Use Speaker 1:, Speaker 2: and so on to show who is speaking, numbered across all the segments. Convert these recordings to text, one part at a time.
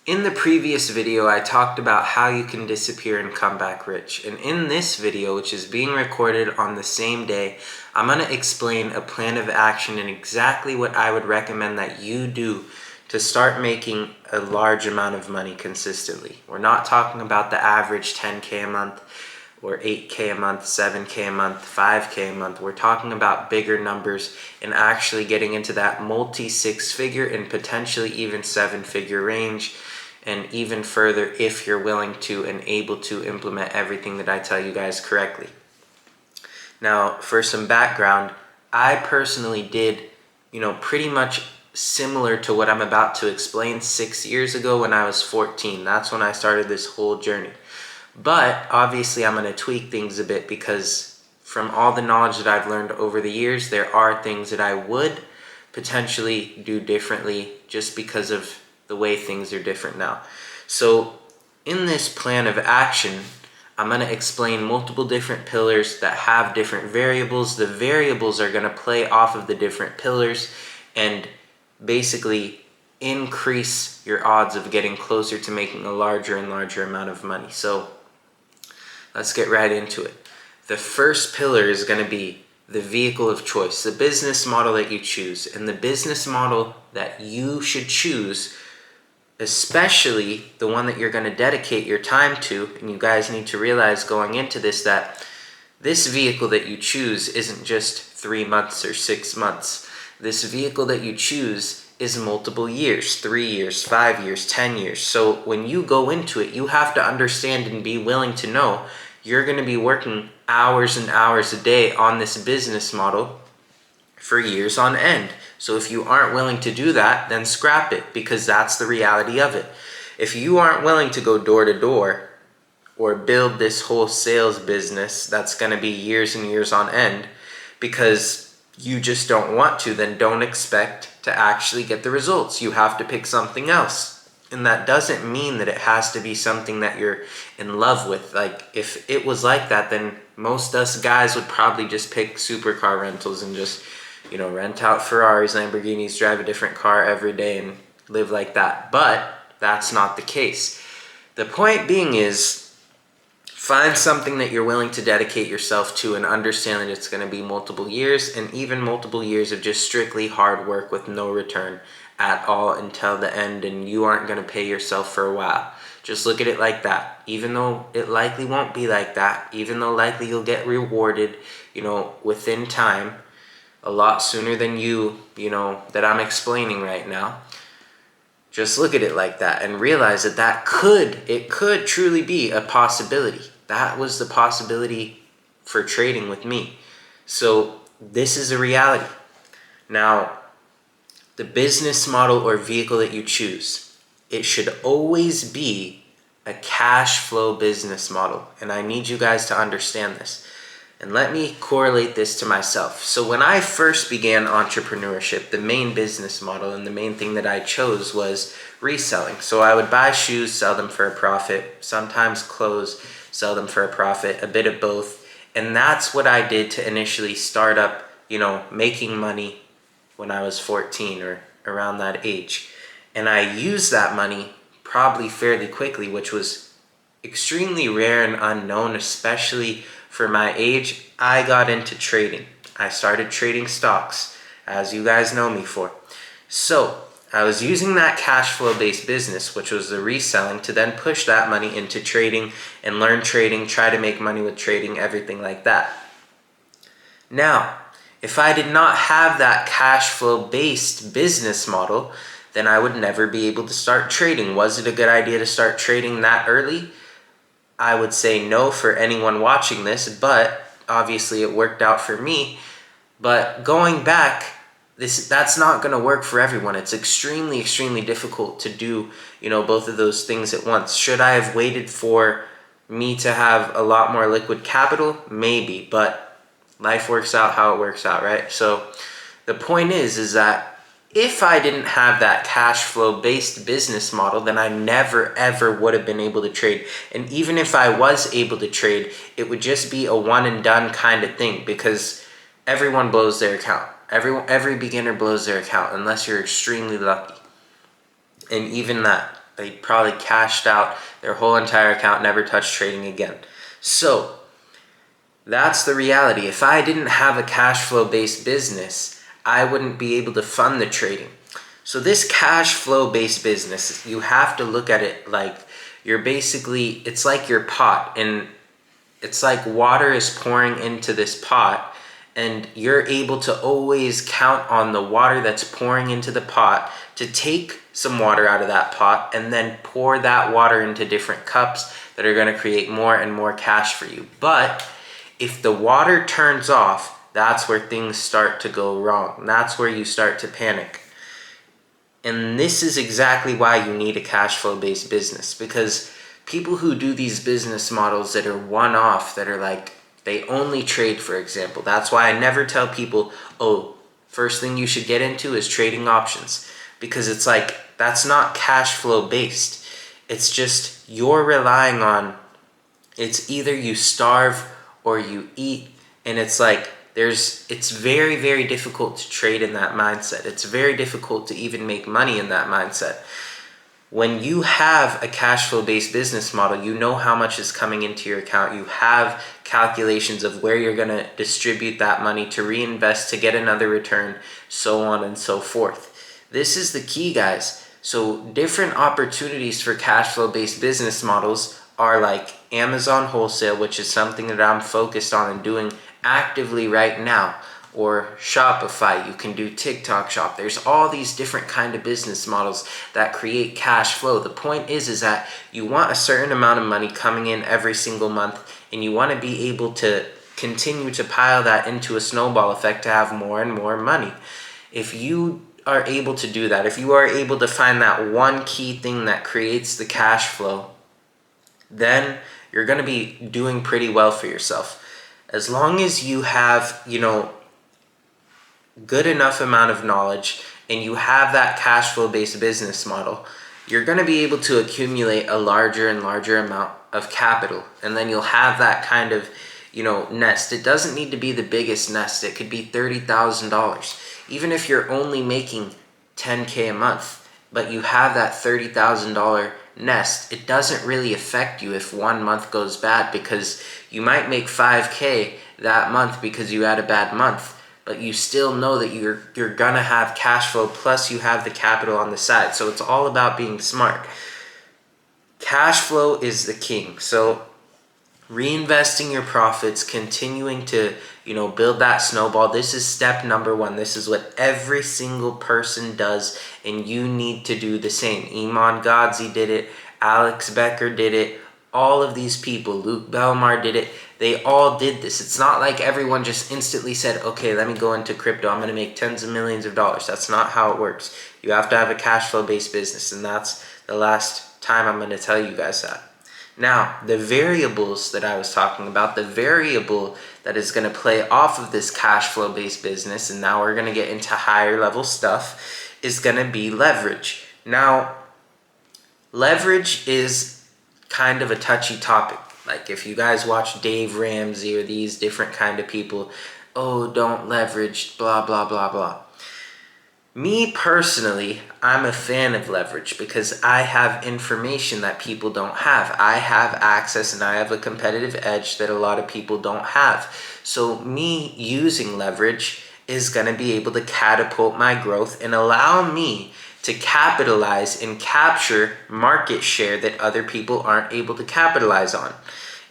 Speaker 1: In the previous video, I talked about how you can disappear and come back rich. And in this video, which is being recorded on the same day, I'm going to explain a plan of action and exactly what I would recommend that you do to start making a large amount of money consistently. We're not talking about the average 10K a month or 8K a month, 7K a month, 5K a month. We're talking about bigger numbers and actually getting into that multi-six-figure and potentially even seven-figure range, and even further if you're willing to and able to implement everything that I tell you guys correctly. Now, for some background, I personally did, pretty much similar to what I'm about to explain 6 years ago when I was 14. That's when I started this whole journey. But obviously I'm going to tweak things a bit because from all the knowledge that I've learned over the years, there are things that I would potentially do differently just because of the way things are different now. So in this plan of action, I'm going to explain multiple different pillars that have different variables. The variables are going to play off of the different pillars and basically increase your odds of getting closer to making a larger and larger amount of money. So let's get right into it. The first pillar is going to be the vehicle of choice, the business model that you choose. And the business model that you should choose, especially the one that you're going to dedicate your time to, and you guys need to realize going into this that this vehicle that you choose isn't just 3 months or 6 months. This vehicle that you choose is multiple years, 3 years, 5 years, 10 years. So when you go into it, you have to understand and be willing to know you're going to be working hours and hours a day on this business model for years on end. So if you aren't willing to do that, then scrap it, because that's the reality of it. If you aren't willing to go door to door or build this whole sales business that's going to be years and years on end because you just don't want to, then don't expect to actually get the results. You have to pick something else. And that doesn't mean that it has to be something that you're in love with. Like, if it was like that, then most us guys would probably just pick supercar rentals and just rent out Ferraris, Lamborghinis, drive a different car every day and live like that. But that's not the case. The point being is, find something that you're willing to dedicate yourself to and understand that it's going to be multiple years, and even multiple years of just strictly hard work with no return at all until the end, and you aren't going to pay yourself for a while. Just look at it like that. Even though it likely won't be like that, even though likely you'll get rewarded, within time, a lot sooner than that I'm explaining right now. Just look at it like that and realize that it could truly be a possibility. That was the possibility for trading with me. So this is a reality. Now, the business model or vehicle that you choose, it should always be a cash flow business model. And I need you guys to understand this. And let me correlate this to myself. So when I first began entrepreneurship, the main business model and the main thing that I chose was reselling. So I would buy shoes, sell them for a profit, sometimes clothes, sell them for a profit, a bit of both. And that's what I did to initially start up, making money when I was 14 or around that age. And I used that money probably fairly quickly, which was extremely rare and unknown, especially for my age. I got into trading. I started trading stocks, as you guys know me for. So I was using that cash flow based business, which was the reselling, to then push that money into trading and learn trading, try to make money with trading, everything like that. Now, if I did not have that cash flow based business model, then I would never be able to start trading. Was it a good idea to start trading that early? I would say no for anyone watching this, but obviously it worked out for me. But going back, that's not going to work for everyone. It's extremely, extremely difficult to do, both of those things at once. Should I have waited for me to have a lot more liquid capital? Maybe, but life works out how it works out, right? So the point is that if I didn't have that cash flow based business model, then I never ever would have been able to trade. And even if I was able to trade, it would just be a one and done kind of thing, because everyone blows their account. Every beginner blows their account unless you're extremely lucky. And even that, They probably cashed out their whole entire account, never touched trading again. So that's the reality. If I didn't have a cash flow based business, I wouldn't be able to fund the trading. So this cash flow based business, you have to look at it like it's like your pot, and it's like water is pouring into this pot, and you're able to always count on the water that's pouring into the pot to take some water out of that pot and then pour that water into different cups that are going to create more and more cash for you. But if the water turns off, that's where things start to go wrong. That's where you start to panic. And this is exactly why you need a cash flow based business, because people who do these business models that are one-off, that are like, they only trade, for example. That's why I never tell people, oh, first thing you should get into is trading options, because it's like, that's not cash flow based. It's just you're relying on, it's either you starve or you eat, and it's like, it's very, very difficult to trade in that mindset. It's very difficult to even make money in that mindset. When you have a cash flow based business model, you know how much is coming into your account. You have calculations of where you're going to distribute that money to reinvest to get another return, so on and so forth. This is the key, guys. So different opportunities for cash flow based business models are like Amazon wholesale, which is something that I'm focused on and doing actively right now, or Shopify. You can do TikTok shop. There's all these different kind of business models that create cash flow. The point is that you want a certain amount of money coming in every single month, and you want to be able to continue to pile that into a snowball effect to have more and more money. If you are able to do that, if you are able to find that one key thing that creates the cash flow, then you're going to be doing pretty well for yourself. As long as you have, good enough amount of knowledge and you have that cash flow based business model, you're going to be able to accumulate a larger and larger amount of capital. And then you'll have that kind of, nest. It doesn't need to be the biggest nest. It could be $30,000. Even if you're only making $10K a month, but you have that $30,000 nest, it doesn't really affect you if one month goes bad, because you might make $5K that month because you had a bad month, but you still know that you're gonna have cash flow, plus you have the capital on the side. So it's all about being smart. Cash flow is the king. So reinvesting your profits, continuing to build that snowball. This is step number one. This is what every single person does, and you need to do the same. Iman Gadzhi did it. Alex Becker did it. All of these people, Luke Belmar did it. They all did this. It's not like everyone just instantly said, okay, let me go into crypto. I'm going to make tens of millions of dollars. That's not how it works. You have to have a cash flow based business, and that's the last time I'm going to tell you guys that. Now, the variables that I was talking about, the variable that is going to play off of this cash flow based business, and now we're going to get into higher level stuff, is going to be leverage. Now, leverage is kind of a touchy topic. Like if you guys watch Dave Ramsey or these different kind of people, oh, don't leverage, blah, blah, blah, blah. Me personally, I'm a fan of leverage because I have information that people don't have. I have access and I have a competitive edge that a lot of people don't have. So me using leverage is going to be able to catapult my growth and allow me to capitalize and capture market share that other people aren't able to capitalize on.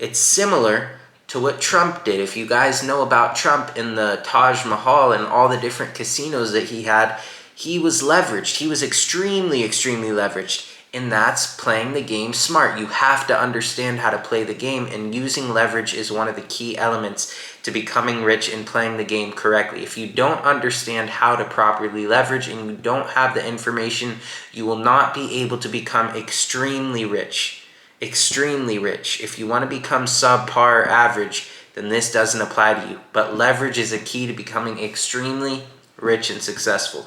Speaker 1: It's similar to what Trump did. If you guys know about Trump in the Taj Mahal and all the different casinos that he had, he was leveraged. He was extremely, extremely leveraged. And that's playing the game smart. You have to understand how to play the game, and using leverage is one of the key elements to becoming rich and playing the game correctly. If you don't understand how to properly leverage and you don't have the information, you will not be able to become extremely rich. Extremely rich. If you want to become subpar or average, then this doesn't apply to you. But leverage is a key to becoming extremely rich and successful.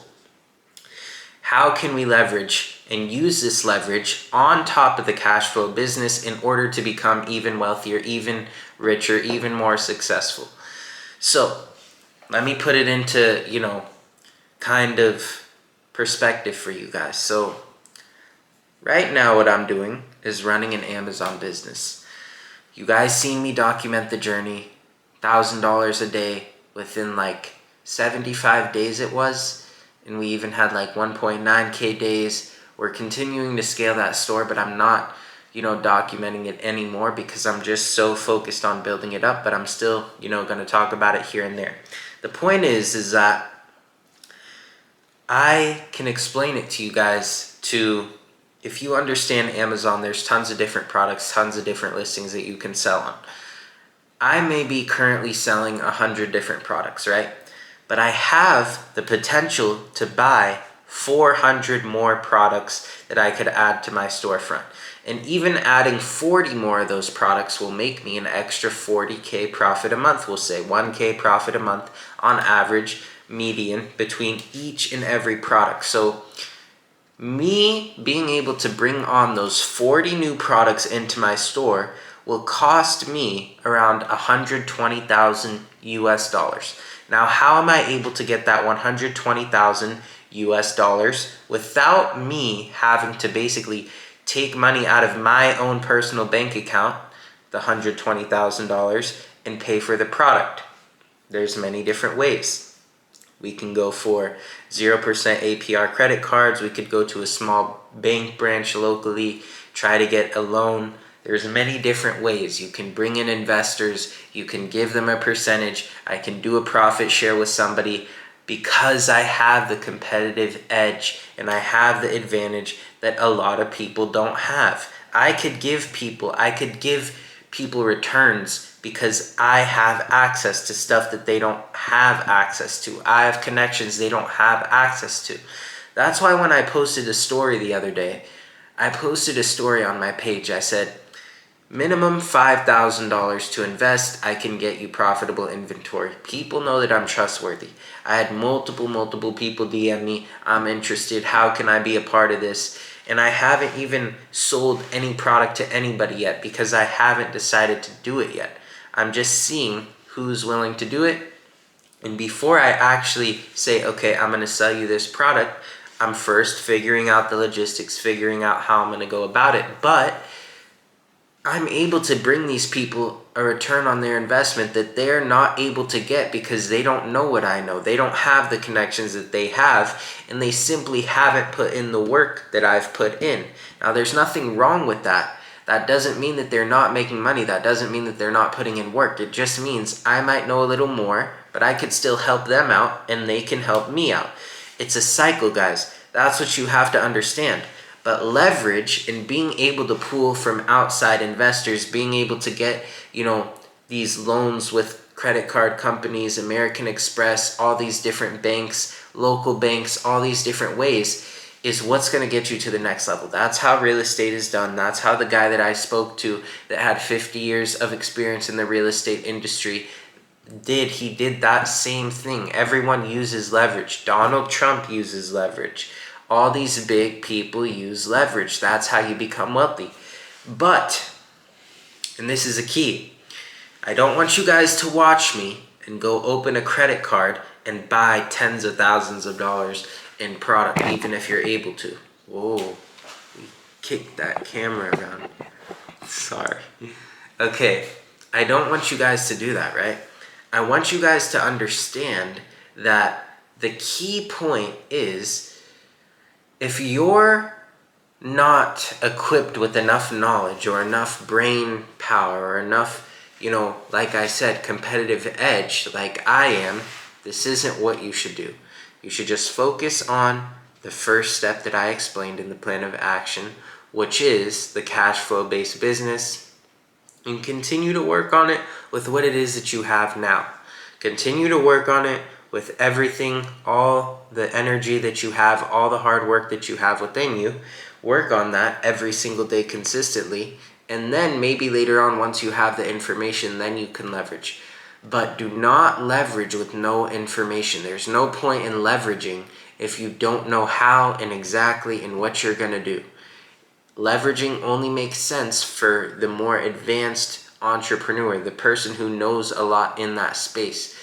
Speaker 1: How can we leverage and use this leverage on top of the cash flow business in order to become even wealthier, even richer, even more successful? So let me put it into, kind of perspective for you guys. So Right now what I'm doing is running an Amazon business. You guys seen me document the journey, $1,000 a day within like 75 days it was, and we even had like 1.9K days. We're continuing to scale that store, but I'm not, documenting it anymore because I'm just so focused on building it up, but I'm still, going to talk about it here and there. The point is that I can explain it to you guys if you understand Amazon, there's tons of different products, tons of different listings that you can sell on. I may be currently selling 100 different products, right? But I have the potential to buy 400 more products that I could add to my storefront. And even adding 40 more of those products will make me an extra 40K profit a month. We'll say 1K profit a month on average, median, between each and every product. So me being able to bring on those 40 new products into my store will cost me around 120,000 US dollars. Now, how am I able to get that 120,000 US dollars without me having to basically take money out of my own personal bank account, the $120,000, and pay for the product? There's many different ways. We can go for 0% APR credit cards. We could go to a small bank branch locally, try to get a loan. There's many different ways. You can bring in investors. You can give them a percentage. I can do a profit share with somebody because I have the competitive edge and I have the advantage that a lot of people don't have. I could give people returns because I have access to stuff that they don't have access to. I have connections they don't have access to. That's why when I posted a story the other day, I posted a story on my page. I said, minimum $5,000 to invest, I can get you profitable inventory. People know that I'm trustworthy. I had multiple people DM me, I'm interested, how can I be a part of this? And I haven't even sold any product to anybody yet because I haven't decided to do it yet. I'm just seeing who's willing to do it. And before I actually say, okay, I'm going to sell you this product, I'm first figuring out the logistics, figuring out how I'm going to go about it. But I'm able to bring these people a return on their investment that they're not able to get because they don't know what I know. They don't have the connections that they have, and they simply haven't put in the work that I've put in. Now, there's nothing wrong with that. That doesn't mean that they're not making money. That doesn't mean that they're not putting in work. It just means I might know a little more, but I could still help them out, and they can help me out. It's a cycle, guys. That's what you have to understand. But leverage and being able to pull from outside investors, being able to get, these loans with credit card companies, American Express, all these different banks, local banks, all these different ways is what's going to get you to the next level. That's how real estate is done. That's how the guy that I spoke to that had 50 years of experience in the real estate industry did. He did that same thing. Everyone uses leverage. Donald Trump uses leverage. All these big people use leverage. That's how you become wealthy. But, and this is a key, I don't want you guys to watch me and go open a credit card and buy tens of thousands of dollars in product, even if you're able to. Whoa, we kicked that camera around. Sorry. Okay, I don't want you guys to do that, right? I want you guys to understand that the key point is, if you're not equipped with enough knowledge or enough brain power or enough, like I said, competitive edge like I am, this isn't what you should do. You should just focus on the first step that I explained in the plan of action, which is the cash flow based business, and continue to work on it with what it is that you have now. Continue to work on it with everything, all the energy that you have, all the hard work that you have within you. Work on that every single day consistently. And then maybe later on, once you have the information, then you can leverage. But do not leverage with no information. There's no point in leveraging if you don't know how and exactly and what you're going to do. Leveraging only makes sense for the more advanced entrepreneur, the person who knows a lot in that space.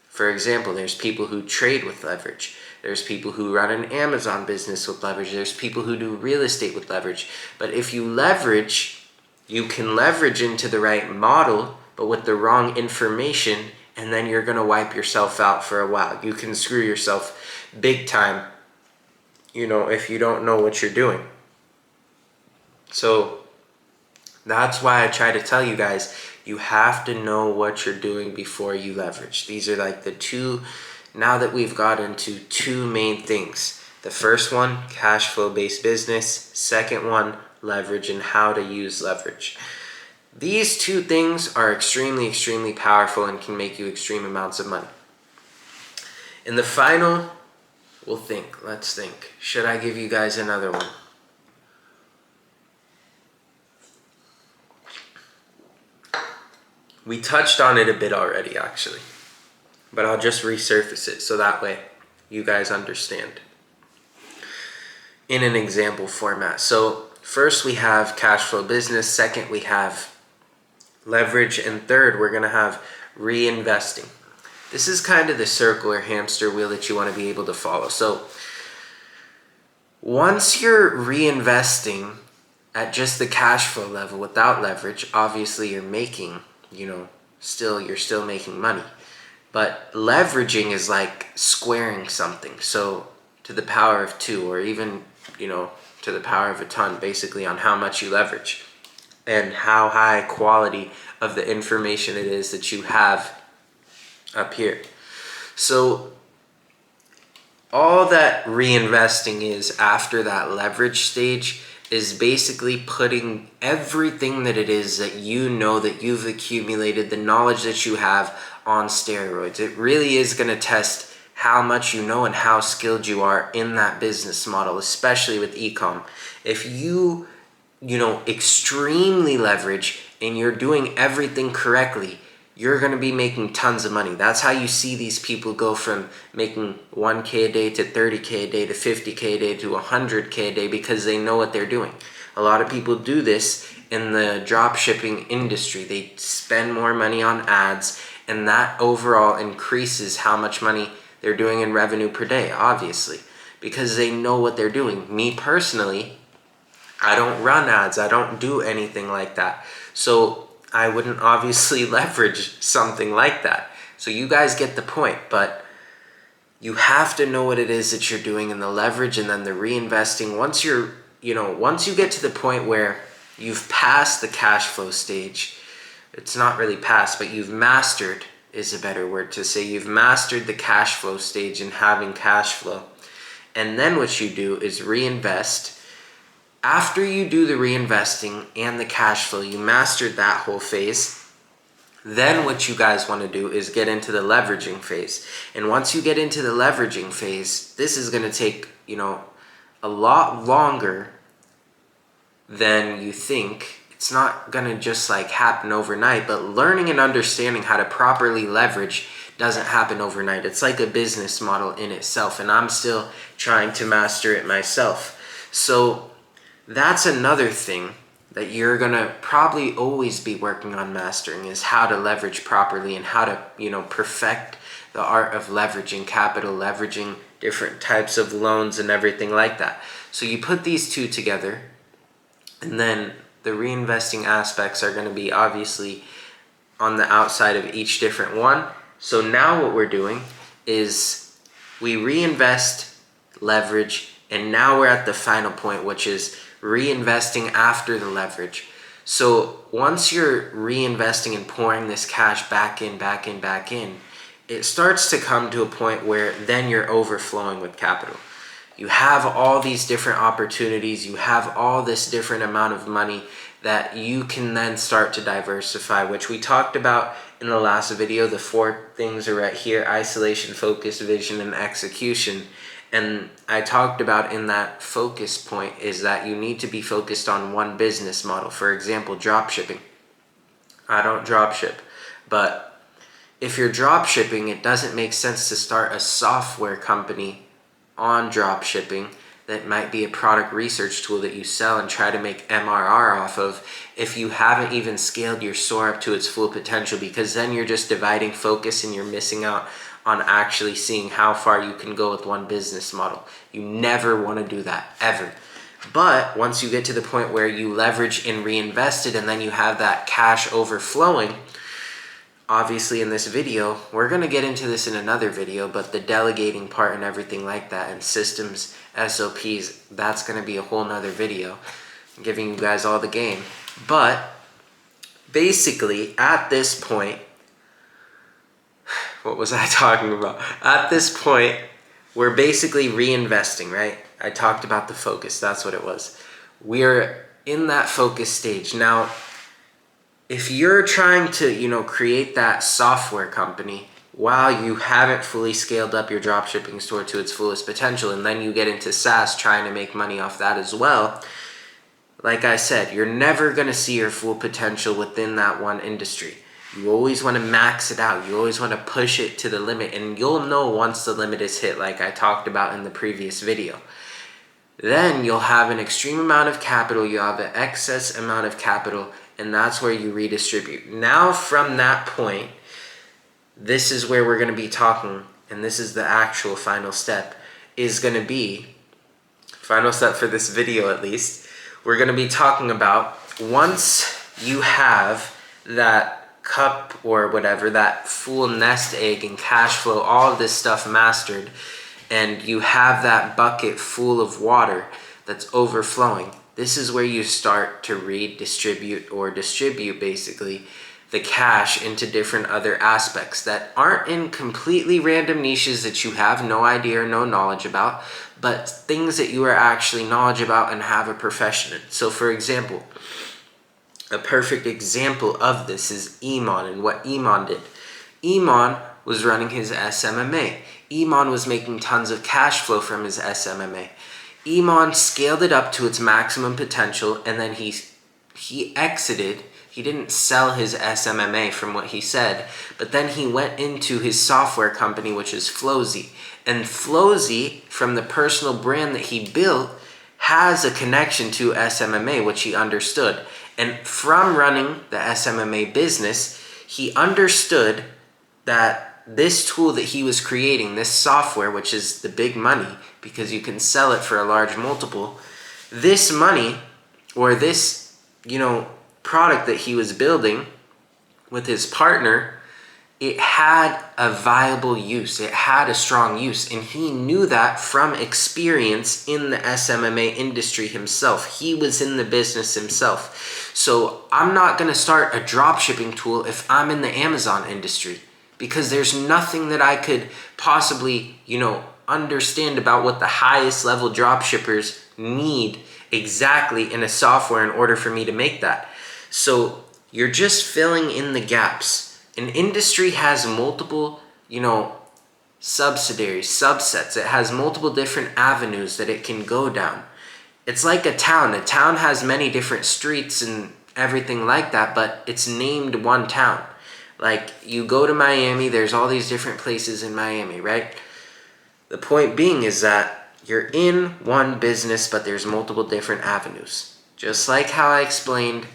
Speaker 1: For example, there's people who trade with leverage. There's people who run an Amazon business with leverage. There's people who do real estate with leverage. But if you leverage, you can leverage into the right model, but with the wrong information, and then you're going to wipe yourself out for a while. You can screw yourself big time, if you don't know what you're doing. So that's why I try to tell you guys, you have to know what you're doing before you leverage. These are like the two, now that we've got into two main things. The first one, cash flow based business. Second one, leverage and how to use leverage. These two things are extremely, extremely powerful and can make you extreme amounts of money. In the final, let's think. Should I give you guys another one? We touched on it a bit already, actually, but I'll just resurface it so that way you guys understand in an example format. So first we have cash flow business. Second, we have leverage. And third, we're going to have reinvesting. This is kind of the circle or hamster wheel that you want to be able to follow. So once you're reinvesting at just the cash flow level without leverage, obviously you're making, you're still making money. But leveraging is like squaring something. So to the power of 2, or even, to the power of a ton, basically, on how much you leverage and how high quality of the information it is that you have up here. So all that reinvesting is after that leverage stage is basically putting everything that it is that that you've accumulated, the knowledge that you have, on steroids. It really is going to test how much you know and how skilled you are in that business model, especially with e-com. If you extremely leverage and you're doing everything correctly, you're going to be making tons of money. That's how you see these people go from making 1K a day to 30K a day to 50K a day to 100K a day, because they know what they're doing. A lot of people do this in the drop shipping industry. They spend more money on ads, and that overall increases how much money they're doing in revenue per day, obviously, because they know what they're doing. Me personally, I don't run ads. I don't do anything like that. So I wouldn't obviously leverage something like that. So you guys get the point, but you have to know what it is that you're doing in the leverage and then the reinvesting. Once you get to the point where you've passed the cash flow stage, it's not really passed, but you've mastered is a better word to say. You've mastered the cash flow stage and having cash flow. And then what you do is reinvest. After you do the reinvesting and the cash flow, you mastered that whole phase. Then what you guys want to do is get into the leveraging phase. And once you get into the leveraging phase, this is going to take, a lot longer than you think. It's not going to just happen overnight, but learning and understanding how to properly leverage doesn't happen overnight. It's like a business model in itself, and I'm still trying to master it myself. So that's another thing that you're going to probably always be working on mastering, is how to leverage properly and how to, perfect the art of leveraging capital, leveraging different types of loans and everything like that. So you put these two together, and then the reinvesting aspects are going to be obviously on the outside of each different one. So now what we're doing is we reinvest, leverage, and now we're at the final point, which is reinvesting after the leverage. So once you're reinvesting and pouring this cash back in, it starts to come to a point where then you're overflowing with capital. You have all these different opportunities, you have all this different amount of money that you can then start to diversify, which we talked about in the last video. The 4 things are right here: isolation, focus, vision, and execution. And I talked about in that focus point is that you need to be focused on one business model. For example, drop shipping. I don't drop ship, but if you're drop shipping, it doesn't make sense to start a software company on drop shipping that might be a product research tool that you sell and try to make MRR off of if you haven't even scaled your store up to its full potential, because then you're just dividing focus and you're missing out on actually seeing how far you can go with one business model. You never want to do that, ever. But once you get to the point where you leverage and reinvest it, and then you have that cash overflowing, obviously in this video, we're going to get into this in another video, but the delegating part and everything like that, and systems, SOPs, that's going to be a whole nother video, giving you guys all the game. But basically, at this point, what was I talking about? At this point, we're basically reinvesting, right? I talked about the focus. That's what it was. We're in that focus stage. Now, if you're trying to, create that software company while you haven't fully scaled up your dropshipping store to its fullest potential, and then you get into SaaS trying to make money off that as well, like I said, you're never going to see your full potential within that one industry. You always want to max it out. You always want to push it to the limit, and you'll know once the limit is hit, like I talked about in the previous video. Then you'll have an extreme amount of capital, you have an excess amount of capital, and that's where you redistribute. Now from that point, this is where we're going to be talking, and this is the actual final step, is going to be, final step for this video at least, we're going to be talking about once you have that cup or whatever, that full nest egg and cash flow, all of this stuff mastered, and you have that bucket full of water that's overflowing, this is where you start to redistribute or distribute basically the cash into different other aspects that aren't in completely random niches that you have no idea or no knowledge about, but things that you are actually knowledgeable about and have a profession in. So for example, a perfect example of this is Iman and what Iman did. Iman was running his SMMA. Iman was making tons of cash flow from his SMMA. Iman scaled it up to its maximum potential, and then he exited. He didn't sell his SMMA from what he said, but then he went into his software company, which is Flozy. And Flozy, from the personal brand that he built, has a connection to SMMA, which he understood. And from running the SMMA business, he understood that this tool that he was creating, this software, which is the big money, because you can sell it for a large multiple, this money, or this, product that he was building with his partner, it had a viable use. It had a strong use. And he knew that from experience in the SMMA industry himself. He was in the business himself. So I'm not going to start a dropshipping tool if I'm in the Amazon industry, because there's nothing that I could possibly, understand about what the highest level dropshippers need exactly in a software in order for me to make that. So you're just filling in the gaps. An industry has multiple, subsets. It has multiple different avenues that it can go down. It's like a town. A town has many different streets and everything like that, but it's named one town. Like, you go to Miami, there's all these different places in Miami, right? The point being is that you're in one business, but there's multiple different avenues. Just like how I explained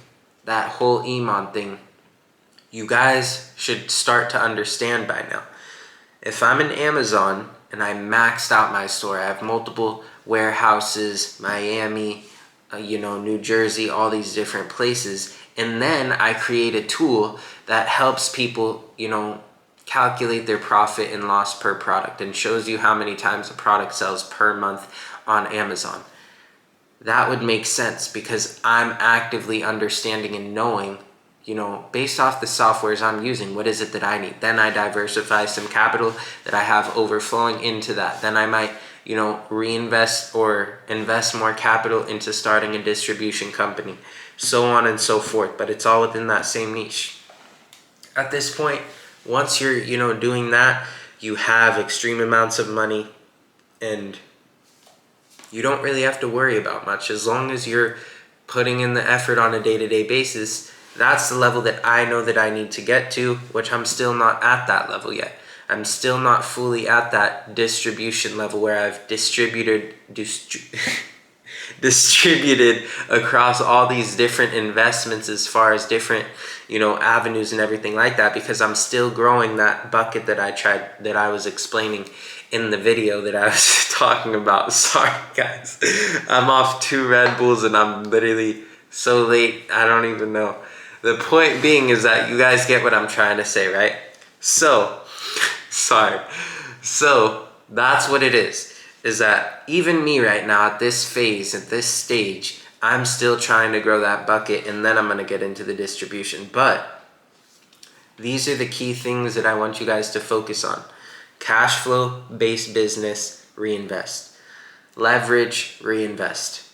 Speaker 1: that whole Iman thing, you guys should start to understand by now. If I'm in Amazon and I maxed out my store, I have multiple warehouses, Miami, New Jersey, all these different places, and then I create a tool that helps people, calculate their profit and loss per product and shows you how many times a product sells per month on Amazon. That would make sense because I'm actively understanding and knowing, based off the softwares I'm using, what is it that I need? Then I diversify some capital that I have overflowing into that. Then I might, reinvest or invest more capital into starting a distribution company, so on and so forth. But it's all within that same niche. At this point, once you're, doing that, you have extreme amounts of money and you don't really have to worry about much. As long as you're putting in the effort on a day-to-day basis, that's the level that I know that I need to get to, which I'm still not at that level yet. I'm still not fully at that distribution level where I've distributed distributed across all these different investments as far as different, avenues and everything like that, because I'm still growing that bucket that I was explaining in the video that I was talking about. Sorry guys, I'm off 2 Red Bulls and I'm literally so late, I don't even know. The point being is that you guys get what I'm trying to say, right? So, sorry. So, that's what it is that even me right now at this phase, at this stage, I'm still trying to grow that bucket, and then I'm going to get into the distribution. But these are the key things that I want you guys to focus on. Cash flow, based business, reinvest. Leverage, reinvest.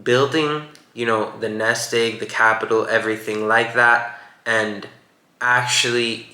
Speaker 1: Building, the nest egg, the capital, everything like that, and actually,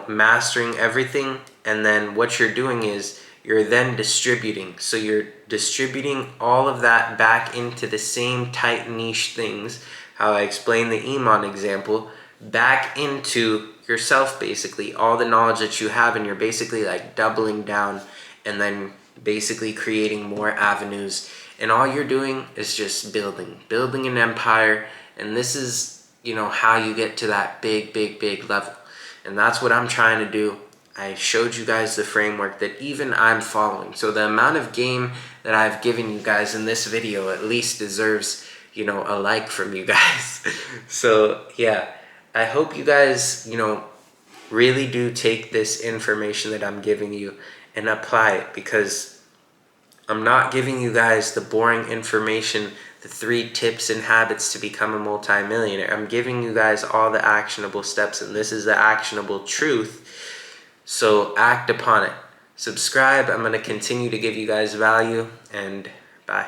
Speaker 1: mastering everything. And then what you're doing is you're then distributing. So you're distributing all of that back into the same tight niche things, how I explained the Iman example, back into yourself, basically all the knowledge that you have, and you're basically like doubling down and then basically creating more avenues. And all you're doing is just building an empire. And this is, how you get to that big level. And that's what I'm trying to do. I showed you guys the framework that even I'm following. So the amount of game that I've given you guys in this video at least deserves, a like from you guys. So yeah, I hope you guys, really do take this information that I'm giving you and apply it, because I'm not giving you guys the boring information, the 3 tips and habits to become a multimillionaire. I'm giving you guys all the actionable steps, and this is the actionable truth. So act upon it. Subscribe. I'm going to continue to give you guys value, and bye.